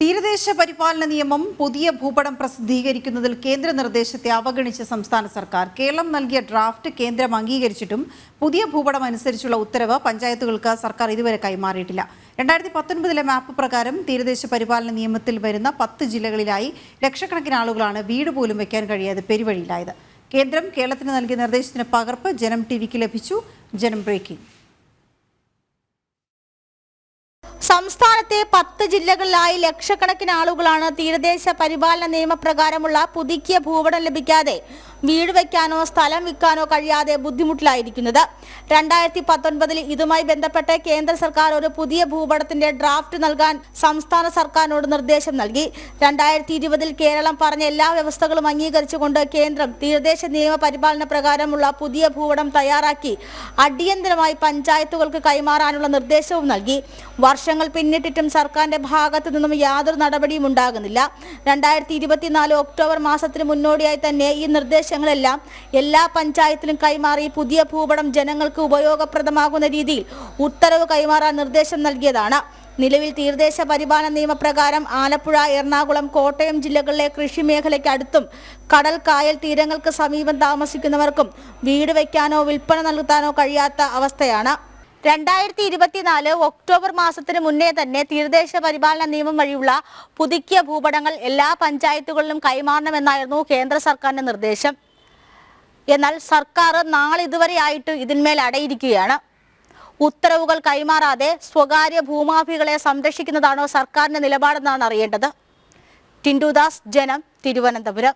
തീരദേശ പരിപാലന നിയമം പുതിയ ഭൂപടം പ്രസിദ്ധീകരിക്കുന്നതിൽ കേന്ദ്ര നിർദ്ദേശത്തെ അവഗണിച്ച സംസ്ഥാന സർക്കാർ കേരളം നൽകിയ ഡ്രാഫ്റ്റ് കേന്ദ്രം അംഗീകരിച്ചിട്ടും പുതിയ ഭൂപടം അനുസരിച്ചുള്ള ഉത്തരവ് പഞ്ചായത്തുകൾക്ക് സർക്കാർ ഇതുവരെ കൈമാറിയിട്ടില്ല. 2019 മാപ്പ് പ്രകാരം തീരദേശ പരിപാലന നിയമത്തിൽ വരുന്ന 10 ജില്ലകളിലായി ലക്ഷക്കണക്കിന് ആളുകളാണ് വീട് പോലും വയ്ക്കാൻ കഴിയാതെ പെരുവഴിയിലായത്. കേന്ദ്രം കേരളത്തിന് നൽകിയ നിർദ്ദേശത്തിന് പകർപ്പ് ജനം ടിവിക്ക് ലഭിച്ചു. ജനം ബ്രേക്കിംഗ്. സംസ്ഥാനത്തെ 10 ജില്ലകളിലായി ലക്ഷക്കണക്കിന് ആളുകളാണ് തീരദേശ പരിപാലന നിയമപ്രകാരമുള്ള പുതുക്കിയ ഭൂപടം ലഭിക്കാതെ വീട് വയ്ക്കാനോ സ്ഥലം വിൽക്കാനോ കഴിയാതെ ബുദ്ധിമുട്ടിലായിരിക്കുന്നത്. 2019 ഇതുമായി ബന്ധപ്പെട്ട് കേന്ദ്ര സർക്കാർ ഒരു പുതിയ ഭൂപടത്തിന്റെ ഡ്രാഫ്റ്റ് നൽകാൻ സംസ്ഥാന സർക്കാരിനോട് നിർദ്ദേശം നൽകി. 2020 കേരളം പറഞ്ഞ എല്ലാ വ്യവസ്ഥകളും അംഗീകരിച്ചുകൊണ്ട് കേന്ദ്രം തീരദേശ നിയമ പരിപാലന പ്രകാരമുള്ള പുതിയ ഭൂപടം തയ്യാറാക്കി അടിയന്തരമായി പഞ്ചായത്തുകൾക്ക് കൈമാറാനുള്ള നിർദ്ദേശവും നൽകി. വർഷങ്ങൾ പിന്നിട്ടിട്ടും സർക്കാരിന്റെ ഭാഗത്തു നിന്നും യാതൊരു നടപടിയും ഉണ്ടാകുന്നില്ല. 2024 ഒക്ടോബർ മാസത്തിന് മുന്നോടിയായി തന്നെ ഈ നിർദ്ദേശങ്ങളെല്ലാം എല്ലാ പഞ്ചായത്തിലും കൈമാറി പുതിയ ഭൂപടം ജനങ്ങൾക്ക് ഉപയോഗപ്രദമാകുന്ന രീതിയിൽ ഉത്തരവ് കൈമാറാൻ നിർദ്ദേശം നൽകിയതാണ്. നിലവിൽ തീരദേശ പരിപാലന നിയമപ്രകാരം ആലപ്പുഴ, എറണാകുളം, കോട്ടയം ജില്ലകളിലെ കൃഷി മേഖലയ്ക്ക് അടുത്തും കടൽ, കായൽ തീരങ്ങൾക്ക് സമീപം താമസിക്കുന്നവർക്കും വീട് വയ്ക്കാനോ വിൽപ്പന നടത്താനോ കഴിയാത്ത അവസ്ഥയാണ്. 2024 ഒക്ടോബർ മാസത്തിന് മുന്നേ തന്നെ തീരദേശ പരിപാലന നിയമം വഴിയുള്ള പുതുക്കിയ ഭൂപടങ്ങൾ എല്ലാ പഞ്ചായത്തുകളിലും കൈമാറണമെന്നായിരുന്നു കേന്ദ്ര സർക്കാരിന്റെ നിർദ്ദേശം. എന്നാൽ സർക്കാർ നാളിതുവരെയായിട്ട് ഇതിന്മേൽ അടയിരിക്കുകയാണ്. ഉത്തരവുകൾ കൈമാറാതെ സ്വകാര്യ ഭൂമാഫികളെ സംരക്ഷിക്കുന്നതാണോ സർക്കാരിന്റെ നിലപാടെന്നാണ് അറിയേണ്ടത്. ടിൻഡു ദാസ്, ജനം, തിരുവനന്തപുരം.